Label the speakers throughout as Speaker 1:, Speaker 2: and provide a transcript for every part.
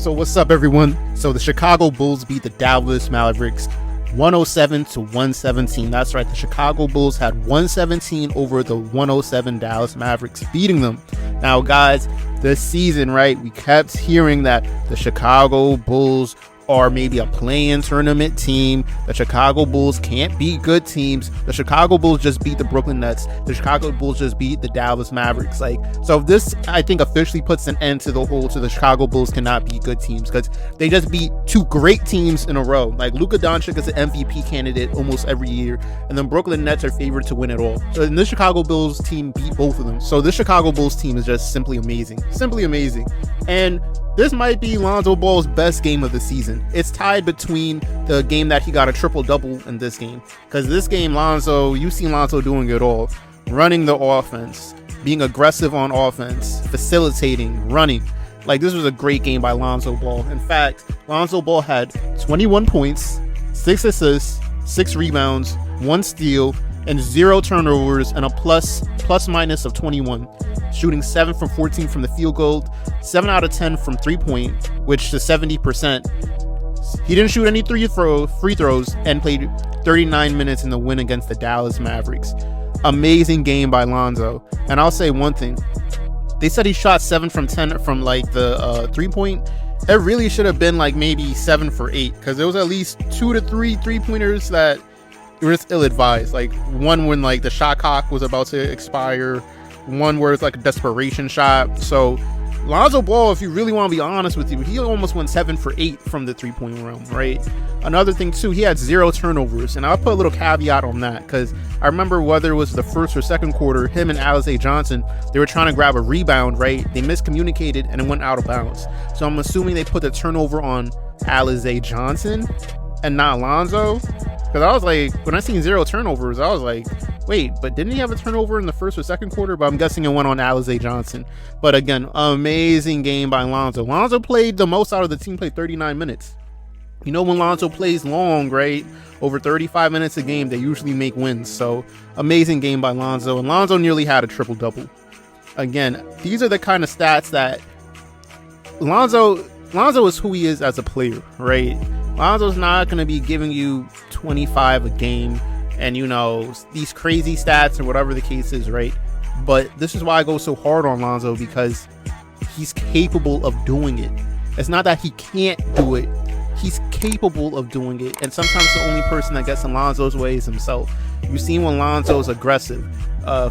Speaker 1: So what's up, everyone? So the Chicago Bulls beat the Dallas Mavericks 107-117. That's right. The Chicago Bulls had 117 over the 107 Dallas Mavericks, beating them. Now, guys, this season, right, we kept hearing that the Chicago Bulls are maybe a play-in tournament team. The Chicago Bulls can't beat good teams. The Chicago Bulls just beat the Brooklyn Nets. The Chicago Bulls just beat the Dallas Mavericks. So this, I think, officially puts an end to the Chicago Bulls cannot beat good teams, because they just beat two great teams in a row. Like, Luca Doncic is an MVP candidate almost every year, and then Brooklyn Nets are favored to win it all. So this Chicago Bulls team beat both of them. So this Chicago Bulls team is just simply amazing. Simply amazing. And this might be Lonzo Ball's best game of the season. It's tied between the game that he got a triple-double in this game. Because this game, you've seen Lonzo doing it all. Running the offense, being aggressive on offense, facilitating, running. Like, this was a great game by Lonzo Ball. In fact, Lonzo Ball had 21 points, 6 assists, 6 rebounds, 1 steal, and 0 turnovers, and a plus minus of 21. Shooting 7 from 14 from the field goal, 7 out of 10 from 3-point, which is 70%. He didn't shoot any free throws, and played 39 minutes in the win against the Dallas Mavericks. Amazing game by Lonzo. And I'll say one thing. They said he shot 7 from 10 from like the 3-point. It really should have been like maybe 7 for 8, because there was at least 2 to 3 3-pointers that were just ill-advised. Like, one when like the shot clock was about to expire, one where it's like a desperation shot. So Lonzo Ball, if you really want to be honest with you, he almost went 7 for 8 from the 3-point realm, right? Another thing too, he had 0 turnovers, and I'll put a little caveat on that, because I remember whether it was the first or second quarter, him and Alize Johnson, they were trying to grab a rebound, right? They miscommunicated and it went out of bounds. So I'm assuming they put the turnover on Alize Johnson and not Lonzo. Because I was like, when I seen 0 turnovers, I was like, wait, but didn't he have a turnover in the first or second quarter? But I'm guessing it went on Alize Johnson. But again, amazing game by Lonzo. Lonzo played the most out of the team, played 39 minutes. You know, when Lonzo plays long, right, over 35 minutes a game, they usually make wins. So amazing game by Lonzo. And Lonzo nearly had a triple-double. Again, these are the kind of stats that Lonzo is who he is as a player, right? Lonzo's not going to be giving you 25 a game and, you know, these crazy stats or whatever the case is, right? But this is why I go so hard on Lonzo, because he's capable of doing it. It's not that he can't do it. He's capable of doing it. And sometimes the only person that gets in Lonzo's way is himself. You've seen when Lonzo's aggressive,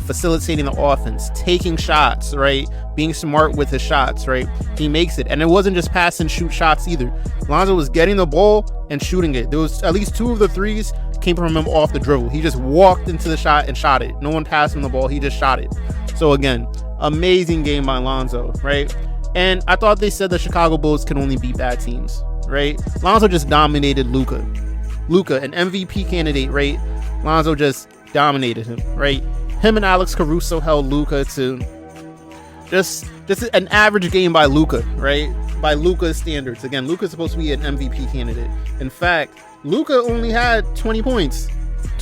Speaker 1: facilitating the offense, taking shots, right? Being smart with his shots, right? He makes it. And it wasn't just pass and shoot shots either. Lonzo was getting the ball and shooting it. There was at least 2 of the threes came from him off the dribble. He just walked into the shot and shot it. No one passed him the ball. He just shot it. So again, amazing game by Lonzo, right? And I thought they said the Chicago Bulls can only beat bad teams, right? Lonzo just dominated Luca, an MVP candidate, right? Lonzo just dominated him, right? Him and Alex Caruso held Luca to just an average game by Luca, right? By Luca's standards. Again, Luca's supposed to be an MVP candidate. In fact, Luca only had 20 points,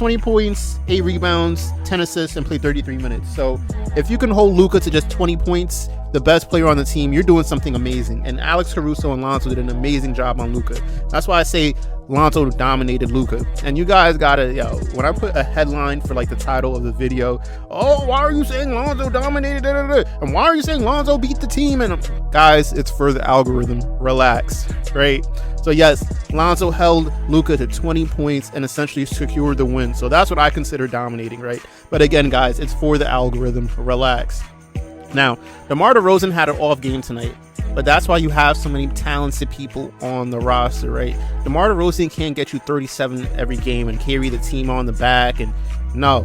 Speaker 1: 8 rebounds, 10 assists, and played 33 minutes. So if you can hold Luca to just 20 points, the best player on the team, you're doing something amazing. And Alex Caruso and Lonzo did an amazing job on Luca. That's why I say Lonzo dominated Luca. And you guys gotta, when I put a headline for like the title of the video, oh, why are you saying Lonzo dominated, and why are you saying Lonzo beat the team? And guys, it's for the algorithm. Relax, right? So yes, Lonzo held Luca to 20 points and essentially secured the win. So that's what I consider dominating, right? But again, guys, it's for the algorithm. Relax. Now, DeMar DeRozan had an off game tonight, but that's why you have so many talented people on the roster, right? DeMar DeRozan can't get you 37 every game and carry the team on the back. And no,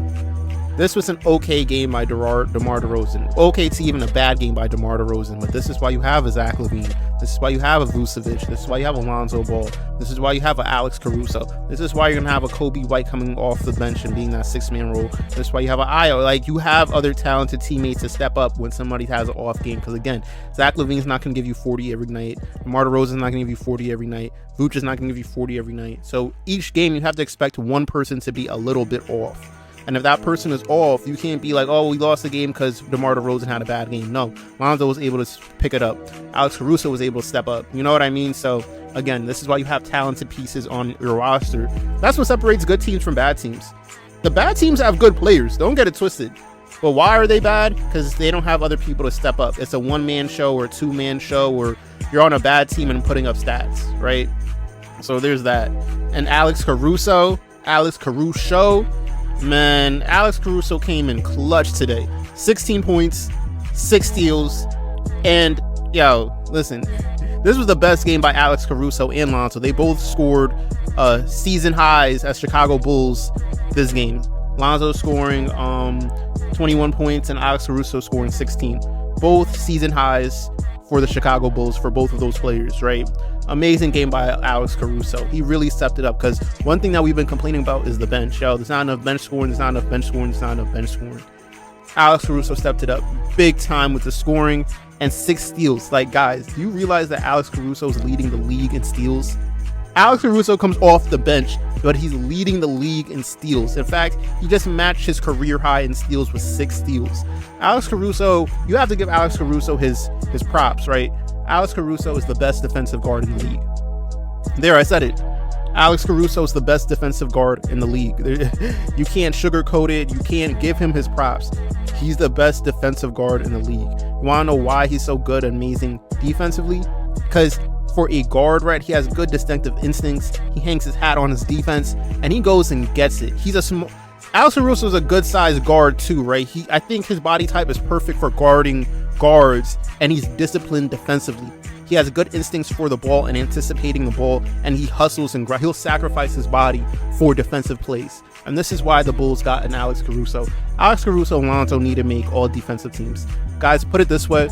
Speaker 1: this was an okay game by DeMar DeRozan. Okay to even a bad game by DeMar DeRozan, but this is why you have a Zach LaVine. This is why you have a Vucevic. This is why you have a Lonzo Ball. This is why you have a Alex Caruso. This is why you're going to have a Coby White coming off the bench and being that 6-man role. This is why you have an Io. Like, you have other talented teammates to step up when somebody has an off game. Because again, Zach LaVine's not going to give you 40 every night. DeMar DeRozan's not going to give you 40 every night. Vooch is not going to give you 40 every night. So each game you have to expect one person to be a little bit off. And if that person is off, you can't be like, oh, we lost the game because DeMar DeRozan had a bad game. No, Lonzo was able to pick it up. Alex Caruso was able to step up. You know what I mean? So again, this is why you have talented pieces on your roster. That's what separates good teams from bad teams. The bad teams have good players. Don't get it twisted. But why are they bad? Because they don't have other people to step up. It's a one-man show or a two-man show, or you're on a bad team and putting up stats, right? So there's that. And Alex Caruso, man, Alex Caruso came in clutch today. 16 points, 6 steals, and yo, listen, this was the best game by Alex Caruso and Lonzo. They both scored season highs as Chicago Bulls this game. Lonzo scoring 21 points and Alex Caruso scoring 16. Both season highs for the Chicago Bulls for both of those players, right? Amazing game by Alex Caruso. He really stepped it up, because one thing that we've been complaining about is the bench. Yo, there's not enough bench scoring, Alex Caruso stepped it up big time with the scoring and 6 steals. Like, guys, do you realize that Alex Caruso is leading the league in steals? Alex Caruso comes off the bench, but he's leading the league in steals. In fact, he just matched his career high in steals with 6 steals. Alex Caruso, you have to give Alex Caruso his props, right? Alex Caruso is the best defensive guard in the league. There, I said it. Alex Caruso is the best defensive guard in the league. You can't sugarcoat it. You can't give him his props. He's the best defensive guard in the league. You want to know why he's so good and amazing defensively? Because for a guard, right, he has good distinctive instincts. He hangs his hat on his defense, and he goes and gets it. Alex Caruso is a good sized guard too, right? I think his body type is perfect for guarding guards, and he's disciplined defensively. He has good instincts for the ball and anticipating the ball, and he hustles and he'll sacrifice his body for defensive plays. And this is why the Bulls got an Alex Caruso. Alex Caruso and Lonzo need to make all defensive teams. Guys, put it this way.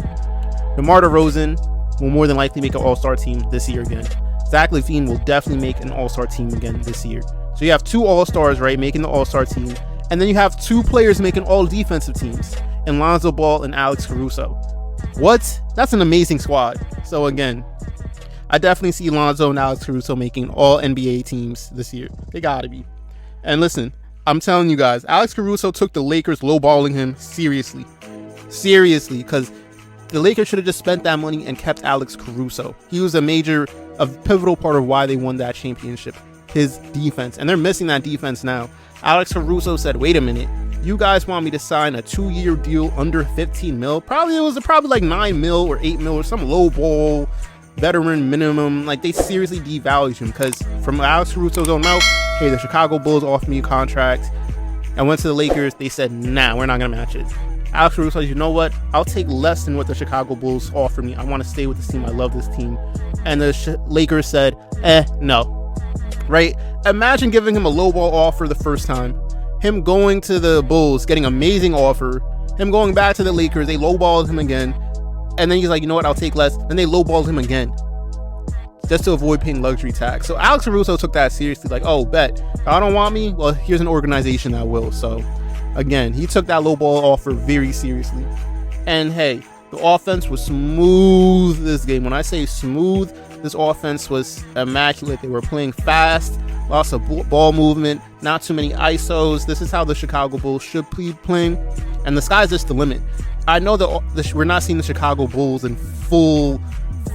Speaker 1: DeMar DeRozan will more than likely make an all-star team this year again. Zach LaVine will definitely make an all-star team again this year. So you have 2 all-stars, right, making the all-star team. And then you have 2 players making all defensive teams, and Lonzo Ball and Alex Caruso. What? That's an amazing squad. So again, I definitely see Lonzo and Alex Caruso making all NBA teams this year. They gotta be. And listen, I'm telling you guys, Alex Caruso took the Lakers lowballing him seriously, because the Lakers should have just spent that money and kept Alex Caruso. He was a pivotal part of why they won that championship. His defense, and they're missing that defense now. Alex Caruso said, wait a minute, you guys want me to sign a 2-year deal under 15 mil? It was like 9 mil or 8 mil or some low ball veteran minimum. Like, they seriously devalued him, because from Alex Caruso's own mouth, hey, the Chicago Bulls offered me a contract. I went to the Lakers. They said, nah, we're not going to match it. Alex Caruso said, you know what? I'll take less than what the Chicago Bulls offer me. I want to stay with this team. I love this team. And the Lakers said, no. Right? Imagine giving him a lowball offer the first time. Him going to the Bulls, getting an amazing offer. Him going back to the Lakers, they lowballed him again. And then he's like, you know what? I'll take less. Then they lowballed him again, just to avoid paying luxury tax. So Alex Caruso took that seriously. Like, oh, bet. Y'all don't want me? Well, here's an organization that will. So again, he took that lowball offer very seriously. And hey, the offense was smooth this game. When I say smooth, this offense was immaculate. They were playing fast, lots of ball movement, not too many ISOs. This is how the Chicago Bulls should be playing. And the sky's just the limit. I know that we're not seeing the Chicago Bulls in full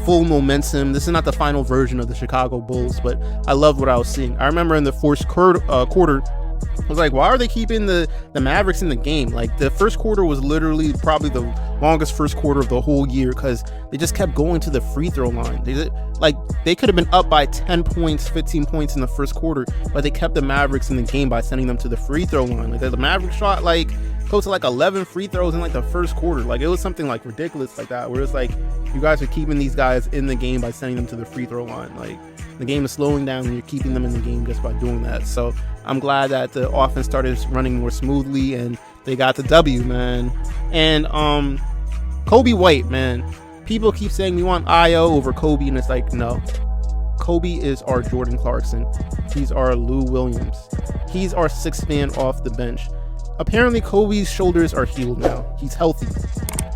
Speaker 1: momentum. This is not the final version of the Chicago Bulls, but I loved what I was seeing. I remember in the first quarter, I was like, why are they keeping the Mavericks in the game? Like, the first quarter was literally probably the longest first quarter of the whole year, because they just kept going to the free throw line. They could have been up by 10 points, 15 points in the first quarter, but they kept the Mavericks in the game by sending them to the free throw line. Like, the Mavericks shot close to 11 free throws in the first quarter. Like, it was something ridiculous like that, where it's like, you guys are keeping these guys in the game by sending them to the free throw line. Like, the game is slowing down and you're keeping them in the game just by doing that. So I'm glad that the offense started running more smoothly and they got the W, man. And Coby White, man, people keep saying we want IO over Coby, and it's like, no. Coby is our Jordan Clarkson. He's our Lou Williams. He's our 6th man off the bench. Apparently Coby's shoulders are healed now. He's healthy.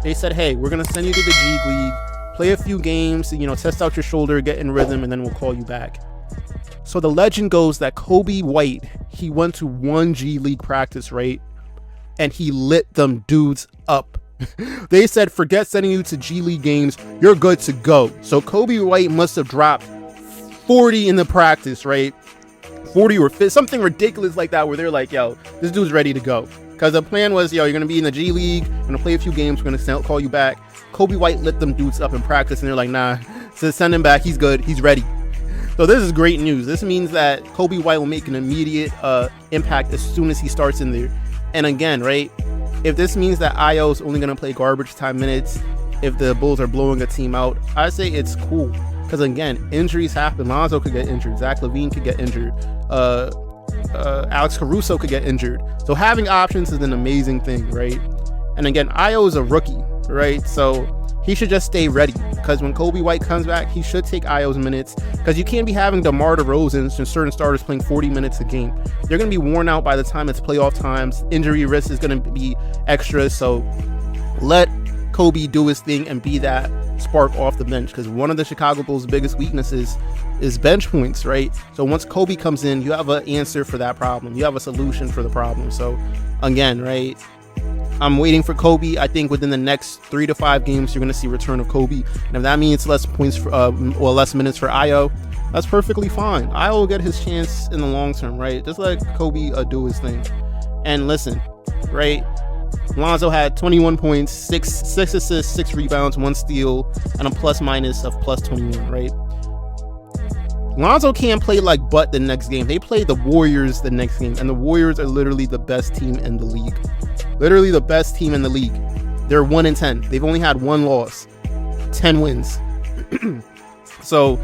Speaker 1: They said, hey, we're going to send you to the G League, play a few games, test out your shoulder, get in rhythm, and then we'll call you back. So the legend goes that Coby White, he went to one G League practice, right? And he lit them dudes up. They said, forget sending you to G League games. You're good to go. So Coby White must have dropped 40 in the practice, right? 40 or 50, something ridiculous like that, where they're like, yo, this dude's ready to go. Because the plan was, yo, you're going to be in the G League. You're going to play a few games. We're going to call you back. Coby White lit them dudes up in practice. And they're like, nah, so send him back. He's good. He's ready. So this is great news. This means that Coby White will make an immediate impact as soon as he starts in there. And again, right, if this means that Io is only going to play garbage time minutes, if the Bulls are blowing a team out, I say it's cool. Because again, injuries happen. Lonzo could get injured. Zach LaVine could get injured. Alex Caruso could get injured. So having options is an amazing thing, right? And again, Io is a rookie, right? So he should just stay ready. Because when Coby White comes back, he should take Io's minutes. Because you can't be having DeMar DeRozan and certain starters playing 40 minutes a game. They're going to be worn out by the time it's playoff times. Injury risk is going to be extra. So let Coby do his thing and be that spark off the bench. Because one of the Chicago Bulls' biggest weaknesses is bench points, right? So once Coby comes in, you have an answer for that problem. You have a solution for the problem. So again, right, I'm waiting for Coby. I think within the next 3 to 5 games, you're going to see return of Coby. And if that means less points for, or less minutes for Io, that's perfectly fine. Io will get his chance in the long term, right? Just let Coby do his thing. And listen, right? Lonzo had 21 points, 6 assists, 6 rebounds, 1 steal, and a plus minus of plus 21, right? Lonzo can't play like butt the next game. They play the Warriors the next game, and the Warriors are literally the best team in the league. Literally the best team in the league. They're 1-10. They've only had 1 loss, 10 wins. So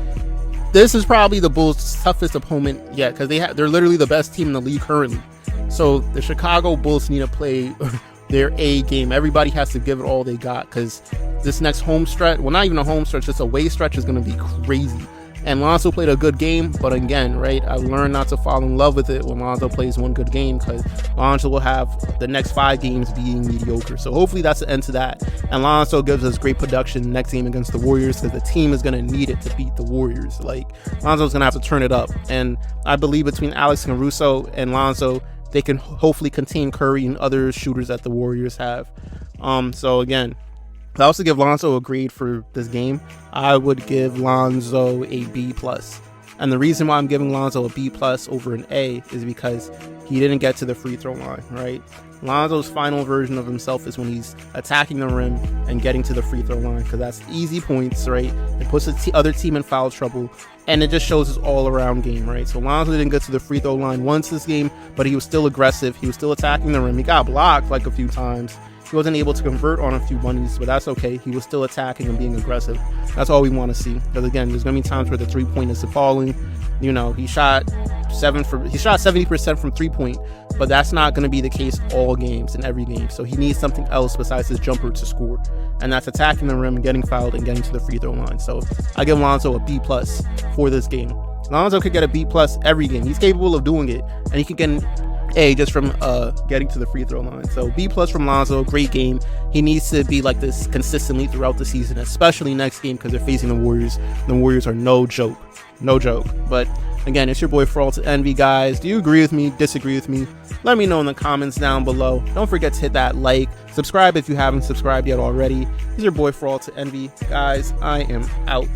Speaker 1: this is probably the Bulls' toughest opponent yet, because they're literally the best team in the league currently. So the Chicago Bulls need to play their A game. Everybody has to give it all they got, because this next home stretch, well, not even a home stretch, this away stretch is going to be crazy. And Lonzo played a good game, but again, right, I learned not to fall in love with it when Lonzo plays one good game, because Lonzo will have the next 5 games being mediocre. So hopefully that's the end to that. And Lonzo gives us great production next game against the Warriors, because the team is going to need it to beat the Warriors. Like, Lonzo's going to have to turn it up. And I believe between Alex Caruso and Lonzo, they can hopefully contain Curry and other shooters that the Warriors have. So again, if I was to give Lonzo a grade for this game, I would give Lonzo a B+. And the reason why I'm giving Lonzo a B+ over an A is because he didn't get to the free throw line, right? Lonzo's final version of himself is when he's attacking the rim and getting to the free throw line, because that's easy points, right? It puts the other team in foul trouble, and it just shows his all-around game, right? So Lonzo didn't get to the free throw line once this game, but he was still aggressive. He was still attacking the rim. He got blocked like a few times. He wasn't able to convert on a few bunnies, but that's okay. He was still attacking and being aggressive. That's all we want to see. Because again, there's going to be times where the 3-point is falling. You know, he shot 70% from 3-point, but that's not going to be the case all games in every game. So he needs something else besides his jumper to score, and that's attacking the rim and getting fouled and getting to the free throw line. So I give Lonzo a B+ for this game. Lonzo could get a B+ every game. He's capable of doing it, and he can get an A just from getting to the free throw line. So B+ from Lonzo, great game. He needs to be like this consistently throughout the season, especially next game, because they're facing the Warriors. The Warriors are no joke. But again, it's your boy For All to Envy, guys. Do you agree with me? Disagree with me? Let me know in the comments down below. Don't forget to hit that like, subscribe if you haven't subscribed yet already. It's your boy For All to Envy, guys. I am out.